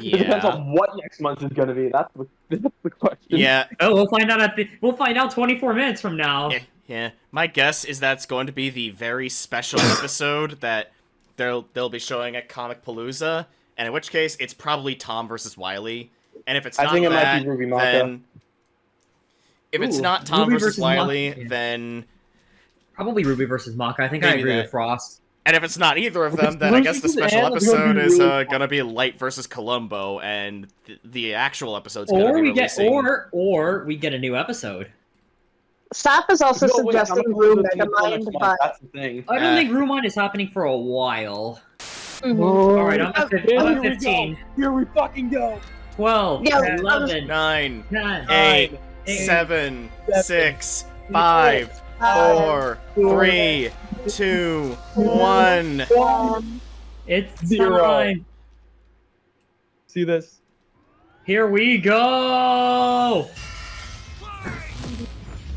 It depends Yeah. on what next month is going to be. That's the question. Yeah. Oh, we'll find out 24 minutes from now. Yeah. My guess is that's going to be the very special episode that they'll be showing at Comic Palooza, and in which case it's probably Tom versus Wily. And if it's not think it that, might be Ruby Maka. then if it's Ooh, not Tom Ruby versus versus Wily, Maka. then Probably Ruby versus Maka. I think I Maybe agree that. with Frost. and if it's not either of them, it's then I guess the Lucy's special and it's gonna episode be is really gonna be Light versus Columbo, and the actual episode's gonna be releasing. Or we get a new episode. Saph is also No, wait, suggesting I'm Room gonna go Megamind, next month, but that's the thing. I don't think Rumon is happening for a while. Mhm. Alright, I'm at Here we 15. go. Here we fucking go. 12, Yeah, 11, 9, 9, 8, 8, 7, 6, 5, 4, 3, 2, 1. It's 0. time. See this? Here we go!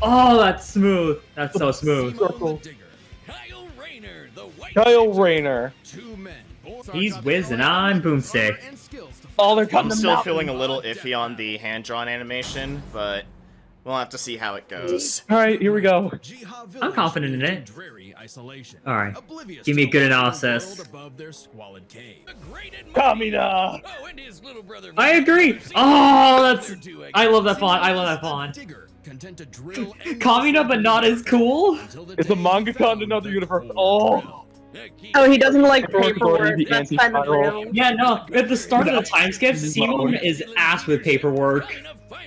Oh, that's smooth. That's so smooth. Circle. Kyle Rayner, the white Kyle Rayner. Two men. He's Wiz and I'm Boomstick. Oh, they're I'm coming still out. feeling a little iffy on the hand-drawn animation, but we'll have to see how it goes. All right, here we go. I'm confident in it. Alright. Give me a good analysis. Kamina. Oh, and his little brother. I agree! Oh, that's... I love that font. I love that font. Kamina, but not as cool? It's a mangaka in another universe. Oh. oh, he doesn't like Recording paperwork. the That's kind of anti-spiral. real. Yeah, no. At the start of the time skip, Simon is ass with paperwork.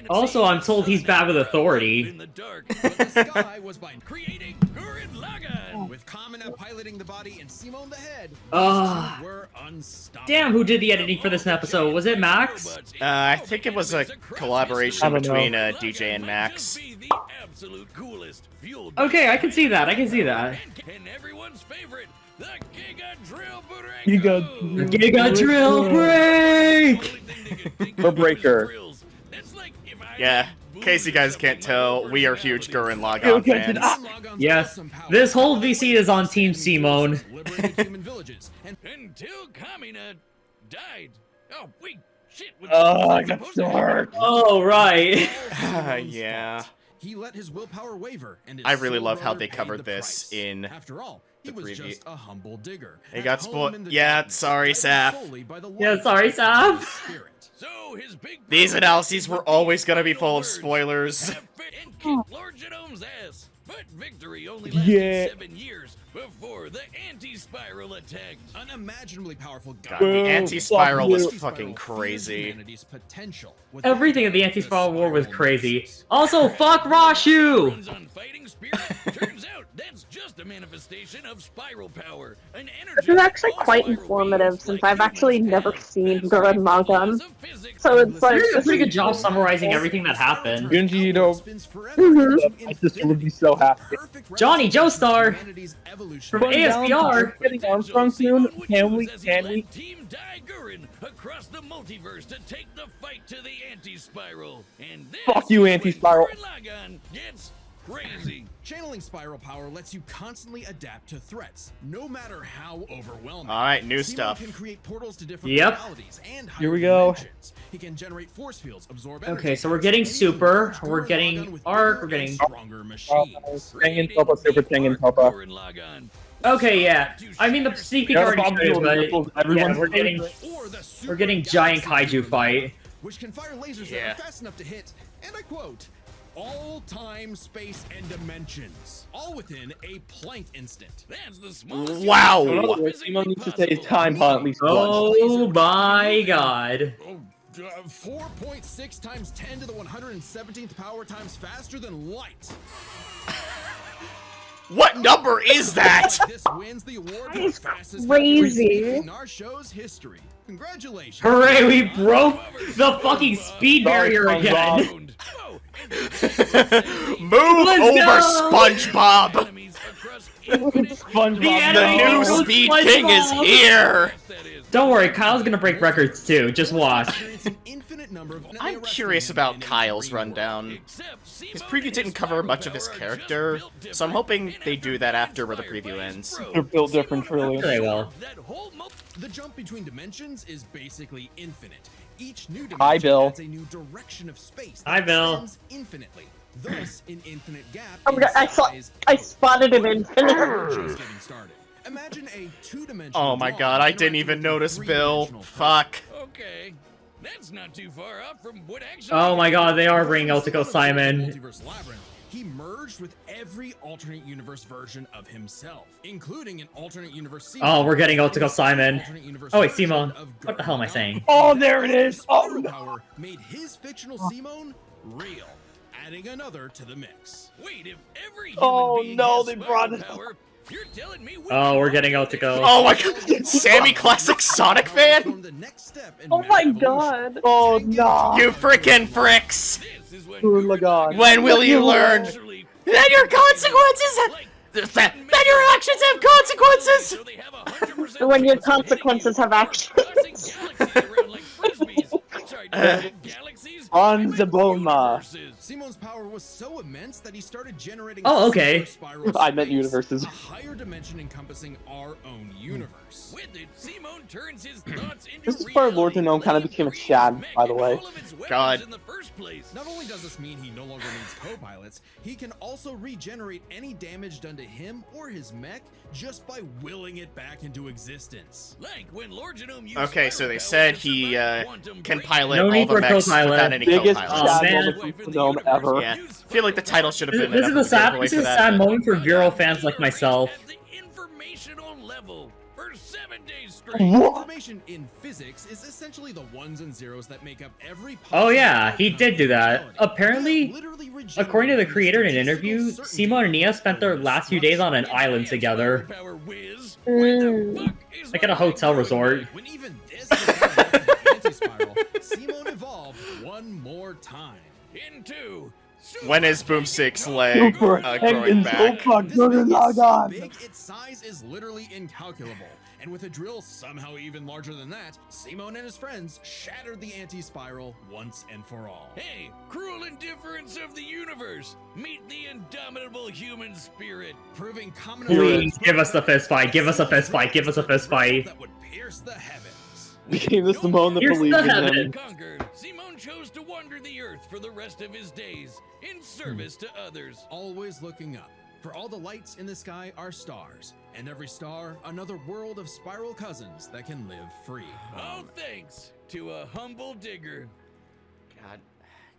Also, I'm told he's bad with authority. In the dark, but the sky was by creating Gurren Lagann. With Kamina piloting the body and Simone the head, Ugh. were unstoppable. Damn, who did the editing for this episode? Was it Max? I think it was a collaboration I don't know. between DJ and Max. Okay, I can see that. I can see that. And everyone's favorite, the Giga Drill Giga- Giga Drill Break! Or Breaker. Yeah, in case you guys can't tell, we are huge Gurren Lagann fans. Yes. This whole VC is on Team Simone. Until Kamina died. Oh, wait, shit. I got dark. Oh, right. Yeah. He let his willpower waver, and his I really soul love how brother they paid covered the this price. in After all, he the was preview. just a humble digger. He at got home spoiled. in the Yeah, darkness, sorry, guided Saph. solely by the Yeah, light sorry, of Saph. his spirit. So his big These brother analyses were always gonna be final full of words. spoilers. Have fit and kick Lord Genome's ass. But victory only lasted Yeah. 7 years before the anti-spiral attacked. Unimaginably powerful God, the Boo, anti-spiral fuck was you. fucking crazy. Everything in the anti-spiral war was crazy. Also, fuck Rashu! Runs on fighting spirit. Turns out that's just a manifestation of spiral power. An This is actually quite informative since I've actually never seen Gurren Lagann. So it's like You did a this pretty is- good job summarizing everything that happened. Junji Ito. Mhm. My sister would be so happy. Johnny Joestar from Going down, ASBR. Getting Armstrong soon. Can we? Team Dai Gurren across the multiverse to take the fight to the anti-spiral. And this Fuck you, is when anti-spiral. Gurren Lagann gets crazy. Channeling spiral power lets you constantly adapt to threats, no matter how overwhelming. Alright, new Simon stuff. Can create portals to different Yep. realities and Here we higher go. dimensions. He can generate force fields, absorb Okay, energy so we're fields, getting and even Super, merge we're Gurren getting Lagann with Arc, bigger we're getting- and stronger machines. Tengen Toppa, Super Tengen Toppa. Gurren Lagann. Okay, yeah. I mean, the sneak peek Yeah, already Bob shows, but Dylan, yeah, everyone's we're getting Or the we're getting giant Super kaiju fight. which can fire lasers Yeah. that are fast enough to hit, and I quote, all time, space, and dimensions, all within a Planck instant. That's the smallest. Wow. So in other words, Simon needs to say his time hunt at least once. Oh my god. 4.6 times 10 to the 117th power times faster than light. What number is that? This wins the award That for is fastest crazy. in our show's history. Congratulations. Hooray, we broke the fucking speed barrier Sorry, again. Move Let's over, go! SpongeBob! SpongeBob, The The enemy new was Speed SpongeBob. King is here! Don't worry, Kyle's gonna break records too. Just watch. Experience an infinite number of I'm curious about Kyle's rundown. His preview didn't cover much of his character, so I'm hoping they do that after where the preview ends. They're built different, truly. They will. The jump between dimensions is basically infinite. Each new Hi, dimension Bill. adds a new direction of space Hi, that Bill. extends infinitely. Thus, an infinite gap. Oh my god, I spotted an infinite. Just getting started. Imagine a two-dimensional. Oh my dog god, I didn't interacting even with a notice Bill. three-dimensional Fuck. Okay, that's not too far off from what actually. Oh my god, they are person. bringing Ultico Simon. Multiverse Labyrinth. He merged with every alternate universe version of himself, including an alternate universe. Simon, Oh, we're getting Ultico Simon. alternate universe Oh wait, version Simon. of What the hell am I Gurren saying? Oh, there it is. His Oh, spiral no. power made his fictional Simon real, adding another to the mix. Wait, if every human Oh, being no, has they spiral brought it- power, you're telling me we Oh, can we're all getting do Ultico. it? Oh my god, Sammy Classic Sonic fan? Form the next step in Oh meta my evolution. god. Oh, no. You frickin' fricks! This is when Gurren Lagann. When will you learn actually that your consequences that your actions have consequences? so they have 100% When your chance of hitting consequences you have or actions. tossing galaxies around like frisbees. Sorry, galaxies? On the Boma. Simon's power was so immense that he started generating Oh, okay. super spiral I meant space, universes. a higher dimension encompassing our own universe. With it, Simon turns his thoughts into This is where Lord reality, Unknown kind of letting became a free his Shad, mech by the and way. all of its weapons God. in the first place. Not only does this mean he no longer needs co-pilots, he can also regenerate any damage done to him or his mech just by willing it back into existence. Like when Lord Genome used Okay, so they spiral said power to he survive quantum can break. pilot No all need the for mechs co-pilot. without any Biggest co-pilots. Oh, Shad man. moment from Gnome ever. Yeah, I feel like the title should have been This is enough a of a sad, giveaway this for is a that. sad but- moment for Vero fans like myself. At the informational level for 7 days straight. What? Information in physics is essentially the ones and zeros that make up every Oh yeah, possible he did do that. reality. Apparently, They literally according to the regenerate creator in an statistical interview, certainty Simon and Nia spent their over last few structure. days on an island together. Power whiz. Where the fuck is Like at my a hotel going? resort. When even this was the anti-spiral, Simon evolved one more time. Into When is Boomstick's leg Super growing Tengen back? Toppa This thing Gurren is so Lagann. big, its size is literally incalculable. And with a drill somehow even larger than that, Simon and his friends shattered the anti-spiral once and for all. hey, cruel indifference of the universe. Meet the indomitable human spirit. Proving common Please give us the fist fight. Give us a fist fight. Give us a fist fight. that would pierce the heavens. Became the Simone that Here's believed the in him. heaven. Conquered, Simon chose to wander the earth for the rest of his days in service to others. Always looking up. For all the lights in the sky are stars, and every star another world of spiral cousins that can live free. All thanks to a humble digger. God,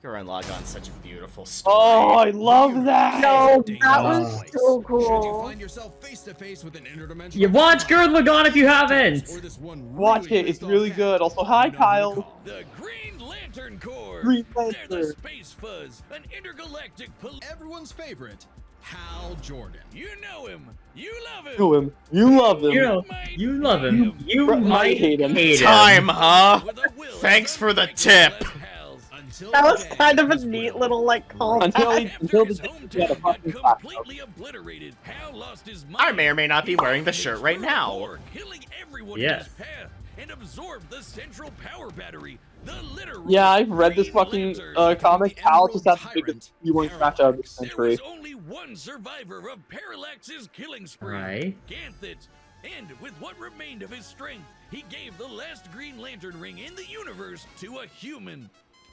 Gurren Lagann's such a beautiful story. Oh, I love that. No, Dangerous that was place. so Should you cool. find yourself face to face with an interdimensional You watch Gurren Lagann if you haven't. or this one Watch really it, it's pissed really off good. cat, Also, hi, you know who to Kyle. call. The Green Lantern Corps. Green They're the Lantern. Space Fuzz, an intergalactic Everyone's favorite, Hal Jordan. You know him. You love him. You love him. You love him. You know, you love him. You Might might hate him. hate him. Time, huh? With a will Thanks of for the regular tip. pals. Until That was the day kind of a his neat will. little like call. Until After the his day he had a hometown got fucking clap. completely obliterated, Hal lost his mind. I may or may not be wearing the He shirt right grew now. power, killing everyone Yes. in his path, and absorbed the central power battery, the literal Yeah, I've read this Green fucking Lantern. comic. Hal just has the biggest viewing match of the There century. was only one survivor of Parallax's killing spree, Right. Ganthet. And with what remained of his strength, he gave the last Green Lantern ring in the universe to a human,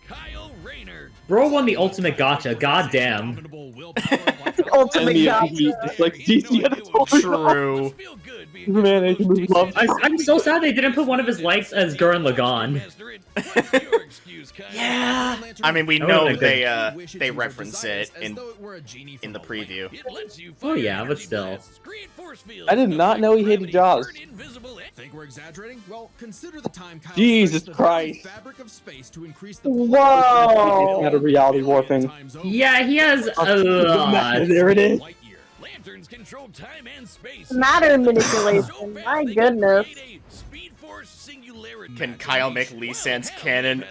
Kyle Rayner. Bro won the ultimate gotcha. Goddamn. Indomitable willpower like Hal Ultimate And the gotcha. he just like DC had a total True. Must feel good being Man, I the can most move love. I'm so sad they didn't put one of his legs as Gurren Lagann. What's your excuse, Kyle? Yeah. I mean, we That know would've been they reference it in the preview. It lets you Oh, fire yeah, but energy still. blasts, create force fields, I did not know he hated affect Jaws. gravity, turn invisible, and- Think we're exaggerating? Well, consider the time Kyle Jesus stretched the very Christ. fabric of space to increase the Whoa. He had a reality warping. Yeah, he has a lot. There it is. Lanterns control time and space. Matter manipulation, So fast my they can goodness. create a speed force singularity. Can Kyle make Lee Sans canon?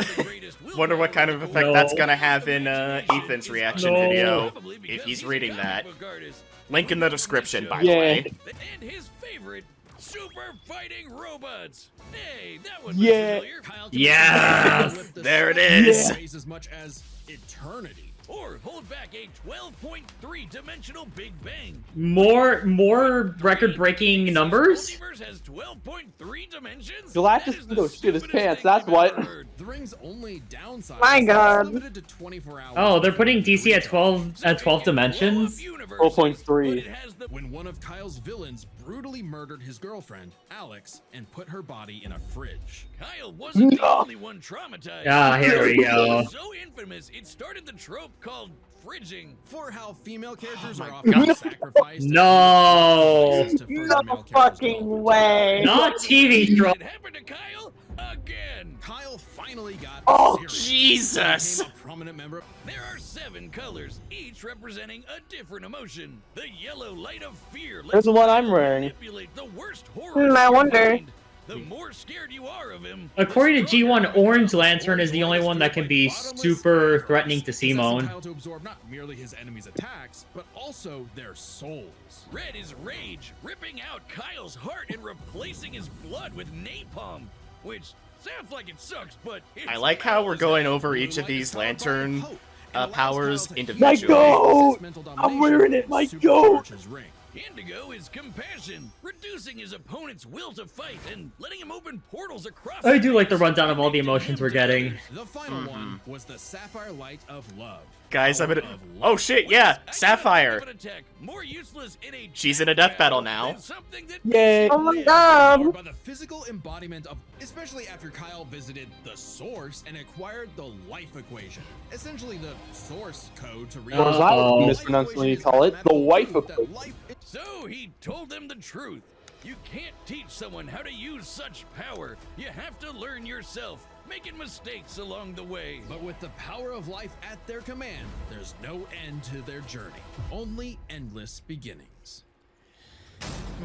Will Wonder what kind of effect No. that's gonna have in Ethan's reaction No. video. Probably If because he's he's reading a that. comic book artist. Link in the description, by Yeah. the way. And his favorite, Super Fighting Robots. Hey, that was Yeah. familiar. Kyle can Yes! lift the There it sun is. in ways as much as eternity. Or hold back a 12.3 dimensional Big Bang. More record-breaking numbers? Multiverse has 12.3 dimensions. Galactus That is can the go shit his stupidest pants, thing that's I've what. ever heard. The ring's only downside My is that God. it's limited to 24 hours. Oh, they're putting DC at 12 So it can blow up dimensions? universes, 12.3. but it has the- When one of Kyle's villains brutally murdered his girlfriend, Alex, and put her body in a fridge. Kyle wasn't the No. only one traumatized. Ah, here we It go. was so infamous, it started the trope called fridging. For how female characters are God. often sacrificed. No. to further male No characters' fucking development. way. Not TV troll. It happened to Kyle again. Kyle finally got Oh, serious. Jesus. Became a prominent member. There are 7 colors, each representing a different emotion. The yellow light of fear. There's the one I'm wearing. Manipulate the worst horror. I of your wonder. mind. The more scared you are of him. According to the stronger G1, he Orange becomes. Lantern is the only one that can be super threatening to Possessing Simone. Kyle to absorb not merely his enemies' attacks, but also their souls. Red is rage, ripping out Kyle's heart and replacing his blood with napalm, which sounds like it sucks, but it's I like how we're going over Blue each of light these is powered by lantern hope and allows powers Kyle to individually. My goat! resist mental I'm domination wearing it, and my supercharge goat! his ring. Indigo is compassion, reducing his opponent's will to fight and letting him open portals across. I do like the space, rundown of all the connecting emotions him we're to getting. others. The final one was the Sapphire Light of Love. Guys, I'm Power gonna. of Oh love. shit! Yeah, What is Sapphire. an attack more useless in a She's in a death battle now. than something that Yay. Oh my Powered god. by the physical embodiment of, especially after Kyle visited the source and acquired the life equation. Essentially the source code to read. Or as I Uh-oh. mispronuncially call it, the wife of that life So he told them the truth. You can't teach someone how to use such power. You have to learn yourself, making mistakes along the way. But with the power of life at their command, there's no end to their journey. Only endless beginnings.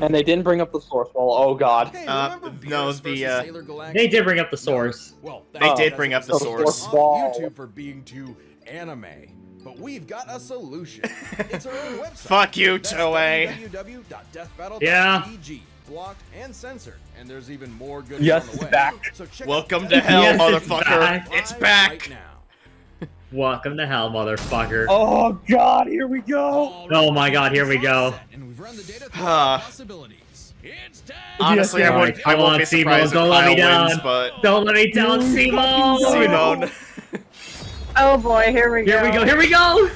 And they didn't bring up the source wall. Oh god. Hey, no, Venus the, versus Sailor Galactica? They did bring up the source. Well, They that's did bring up the so source. source. Off Wall. YouTube for being too anime. But we've got a solution. It's our own website. Fuck you, That's Toei. www.deathbattle.gg. Yeah. Blocked and censored. And there's even more good Yes, on the it's way. back. So check Welcome out to hell, Yes, it's motherfucker. back. It's live back. right now. Welcome to hell, motherfucker. Oh god, here we go. Oh my god, here we go. And we've run the data through Huh. possibilities. It's time. Honestly, Yes, I alright, won't come be on, surprised Simone, if don't let me Kyle wins, down. but Don't let me down, Simone! Simone. Oh boy, here we go. Here we go, here we go!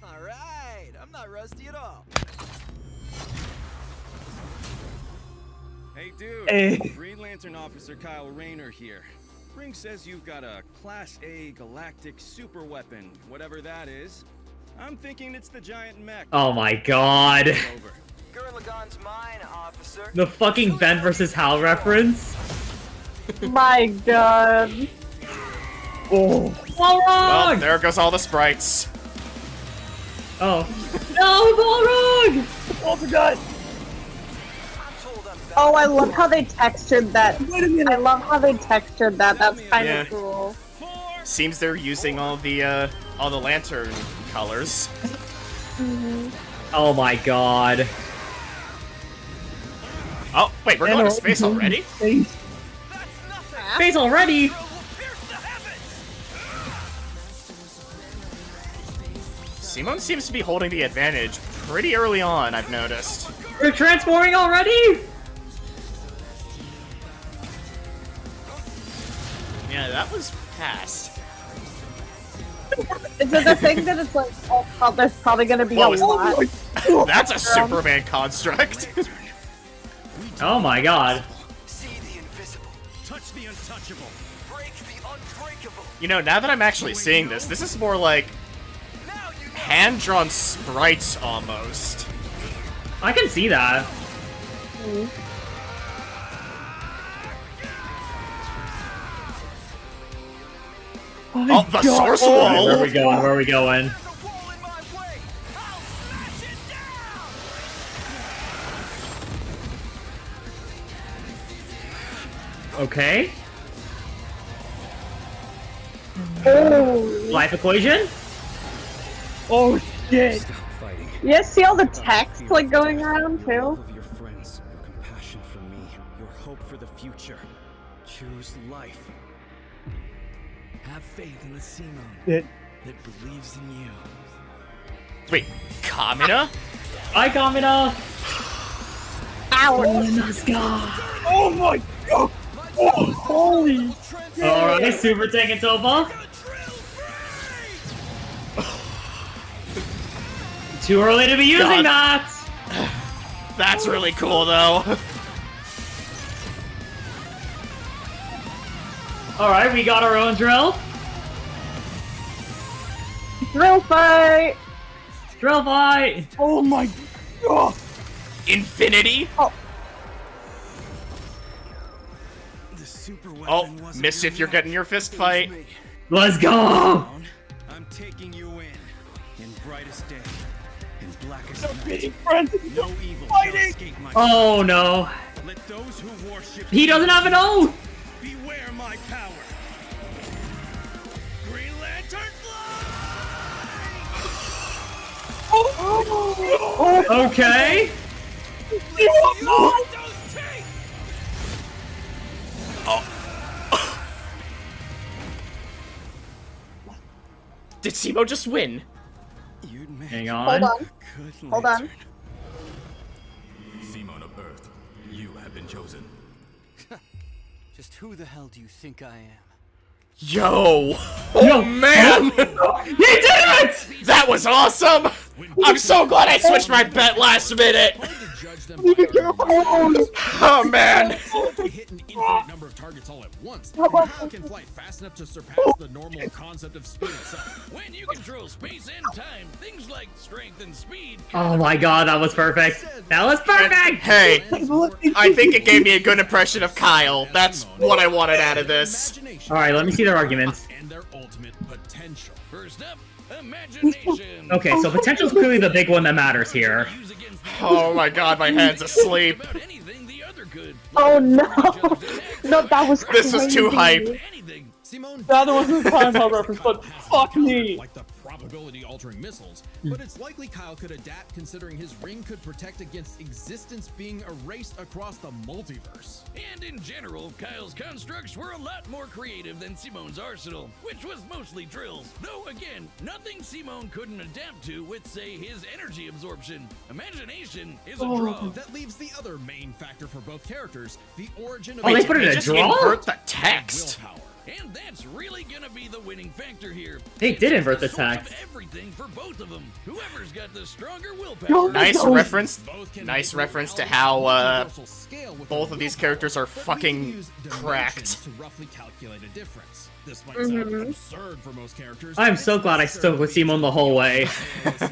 Alright, I'm not rusty at all. Hey dude, Hey. Green Lantern Officer Kyle Rayner here. Ring says you've got a Class A galactic super weapon, whatever that is. I'm thinking it's the giant mech. Oh my god. Over. Gurren Lagann's mine, officer. The fucking Ben versus Hal reference. My god. Oh. Balrog! Well, there goes all the sprites. Oh. No, Balrog! Oh my god. I'm told I'm back. Oh, I love how they textured that. I love how they textured that. That's kind Yeah. of cool. Seems they're using all the lantern colors. Oh my god. Oh, wait, we're going to space already? That's nothing. Space already? Will pierce the heavens. Simone seems to be holding the advantage pretty early on, I've noticed. We're transforming already? Yeah, that was fast. Is it the thing that it's like, oh, there's probably gonna be What a was lot? That's a Superman construct. Oh my god. See the invisible. Touch the untouchable. Break the unbreakable. You know, now that I'm actually seeing this is more like Now you know. hand-drawn sprites almost. I can see that. Oh, the source Where are wall! we going? Where are we going? There's a wall in my way. I'll smash it down. Okay. Oh. Life equation? Oh shit. You guys see all the text like going around too? friends, your compassion for me, your hope for the future. Choose life. Have faith in the Simone It- that believes in you. Wait, Kamina? Hi, Kamina! Ow! Let's go! Oh my god! Oh, holy! Alright, Super Tank Topa. Too early to be using God. that! That's really cool, though. Alright, we got our own drill. Drill fight! Drill fight! Oh my god! Infinity? The super weapon Oh, wasn't Mischief, your you're getting match. your fist It was fight. me. Let's go! I'm taking you in brightest day, in blackest So night. big, friends! No evil shall Fighting! escape my Oh no. Let those who worship He doesn't have an oath! beware my power. Green Lantern Okay. Did Simo just win? You'd make Hang Hold on. on. good Hold on. lantern. Simon of Earth, you have been chosen. Just who the hell do you think I am? Yo! Oh man! He did it! That was awesome! I'm so glad I switched my bet last minute! Hard to judge them by their Oh man! they hit an infinite number of targets all at once. And Kyle can fly fast enough to surpass the normal concept of speed itself. When you control space and time, things like strength and speed. Oh my god, that was perfect. That was perfect! Hey, I think it gave me a good impression of Kyle. That's what I wanted out of this. Imagination Alright, let me see their arguments. and their ultimate potential. First up, imagination. Okay, so potential's clearly the big one that matters here. Use against Oh my god, my hand's asleep. about anything the other could. Oh no! No, that was This was too crazy. hype. Anything. Simone Yeah, there wasn't a time power reference, but fuck me! like the probability-altering missiles, but it's likely Kyle could adapt considering his ring could protect against existence being erased across the multiverse. And in general, Kyle's constructs were a lot more creative than Simone's arsenal, which was mostly drills. Though again, nothing Simone couldn't adapt to with, say, his energy absorption. Imagination is a draw. That leaves the other main factor for both characters, the origin of Oh, they Wait, put did it we in a just draw? invert the text? willpower. And that's really gonna be the winning factor here. They did invert the It's source of text. everything for both of them. Whoever's got the stronger willpower. Nice reference. Both can Nice make reference to an how universal scale with both their of these willpower, characters are but we can fucking use dimensions cracked. to roughly calculate a difference. This might sound absurd for most characters. I'm but so it's glad I stuck with Simone the whole way.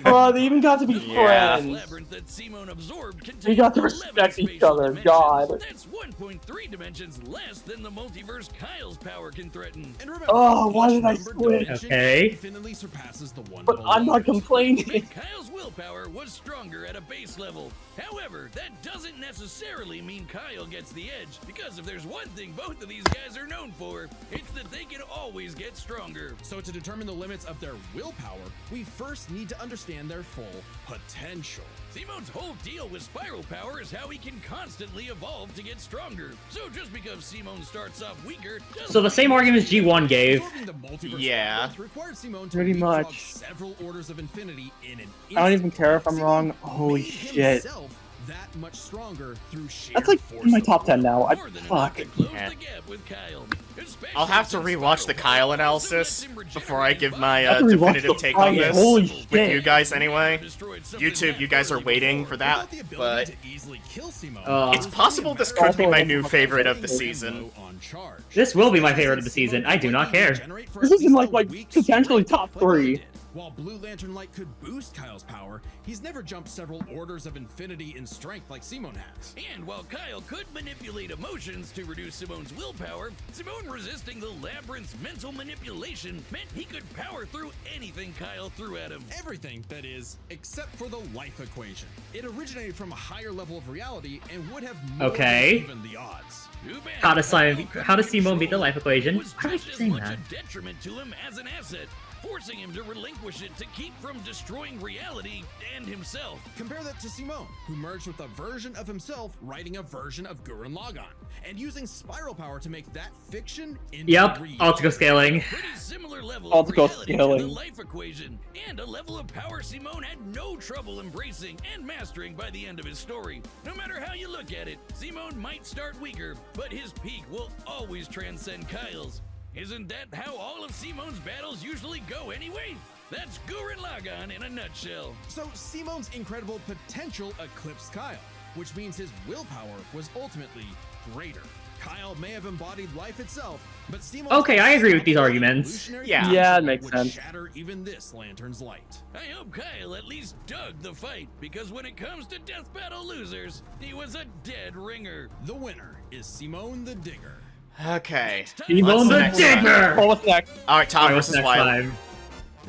Oh, they even got to be Yeah. friends. Labyrinth that Simone absorbed We contains got to 11 respect each spatial other, dimensions. God. That's 1.3 dimensions less than the multiverse Kyle's power can threaten. And remember, Oh, why each did I numbered switch? dimension Okay. infinitely surpasses the one But below I'm not it. complaining. Kyle's willpower was stronger at a base level. However, that doesn't necessarily mean Kyle gets the edge, because if there's one thing both of these guys are known for, it's that they can always get stronger. So to determine the limits of their willpower, we first need to understand their full potential. Simone's whole deal with spiral power is how he can constantly evolve to get stronger. So just because Simone starts off weaker, doesn't So the same arguments G1 gave. Absorbing the multiverse Yeah. labyrinth required Simone to Pretty leapfrog much. several orders of infinity in an I don't even instant. care if I'm Simone wrong. Holy made shit. himself that much stronger through sheer That's like force in my of top 10 now. more than enough Fuck. to close Yeah. the gap with Kyle. Especially I'll have to since rewatch the spiral Kyle power analysis also lets him before I give regenerate my I have to rewatch definitive the take on fight. this. Holy With shit. you guys anyway. destroyed something YouTube, that you guys are early waiting before. for that, Without the ability but to easily kill Simone, It's possible this could be my new favorite of the season. on charge. This will be my favorite of the season. I do not care. This is in like potentially top 3. While Blue Lantern Light could boost Kyle's power, he's never jumped several orders of infinity in strength like Simone has. And while Kyle could manipulate emotions to reduce Simone's willpower, Simone resisting the labyrinth's mental manipulation meant he could power through anything Kyle threw at him. Everything, that is, except for the life equation. It originated from a higher level of reality and would have more Okay. than even the odds. Too bad How does Kyle Simon- couldn't how does Simone beat the control life it. equation? Was Why do I just keep as saying much that? a detriment to him as an asset. forcing him to relinquish it to keep from destroying reality and himself. Compare that to Simone, who merged with a version of himself, writing a version of Gurren Lagann, and using spiral power to make that fiction into Yep, reality. optical scaling. Pretty similar level I'll of go reality to scaling. the life equation, and a level of power Simone had no trouble embracing and mastering by the end of his story. No matter how you look at it, Simone might start weaker, but his peak will always transcend Kyle's. Isn't that how all of Simone's battles usually go anyway? That's Gurren Lagann in a nutshell. So Simone's incredible potential eclipsed Kyle, which means his willpower was ultimately greater. Kyle may have embodied life itself, but Simone's Okay, I agree with these arguments. evolutionary Yeah. potential Yeah, it makes would sense. shatter even this lantern's light. I hope Kyle at least dug the fight, because when it comes to death battle losers, he was a dead ringer. The winner is Simone the Digger. Okay. Simone the the next one? Digger! Oh, what's next? All right, Tom Alright, what's versus next Wiley. time?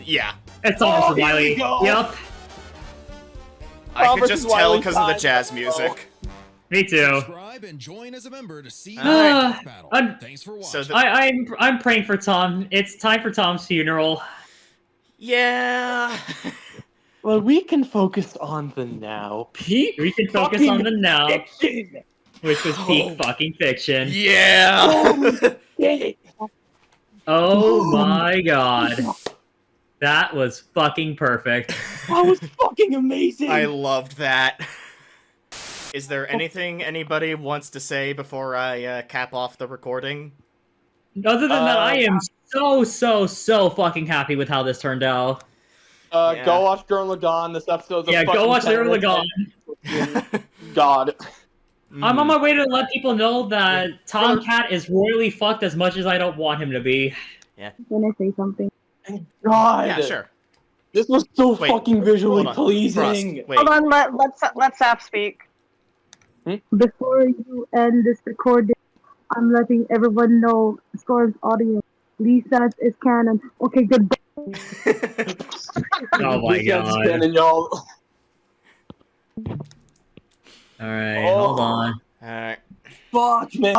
Yeah. It's almost here we Wiley. go. Yep, I Tom could just versus tell Wiley because of the time. jazz music. me too. Subscribe and join as a member to see the Alright. next battle. I'm- Thanks for So watching. the- I'm praying for Tom. It's time for Tom's funeral. Yeah. Well, we can focus on the now. Peak. We can focus fucking on the now, fiction. which was peak fucking fiction. Yeah. Oh my god. That was fucking perfect. That was fucking amazing. I loved that. Is there anything anybody wants to say before I cap off the recording? Other than that, I am so fucking happy with how this turned out. Yeah. Go watch Gurren Lagann. This episode's a Yeah, go fucking watch Gurren 10 Lagann. God. I'm on my way to let people know that Tom Cat is royally fucked as much as I don't want him to be. Can I say something? God. Yeah, sure. This was so Wait, fucking visually hold on. pleasing. Frost, wait. Hold on, let Saph speak. Before you end this recording, I'm letting everyone know, Storm's audience, Lisa is canon. Okay, goodbye. Oh my Weekend's god. canon, y'all. Alright, hold on. Alright. Fuck, man.